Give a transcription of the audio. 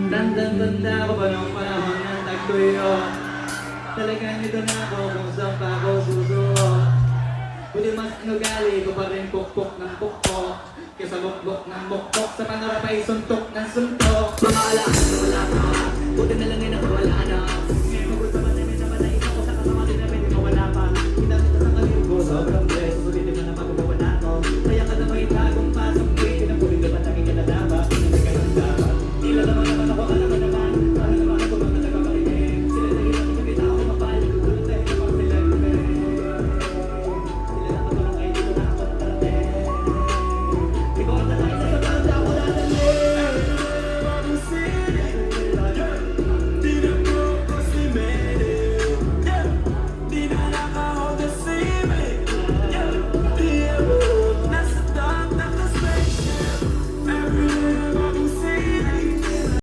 Tanda-tanda ko pa nung panahon ng tagtuyo. Talagang nito na ako kung saan pa ako susuot. Huli mas inugali ko pa rin pukpok ng pukpok. Kesa bukbok ng bukbok sa pangarap ay suntok ng suntok.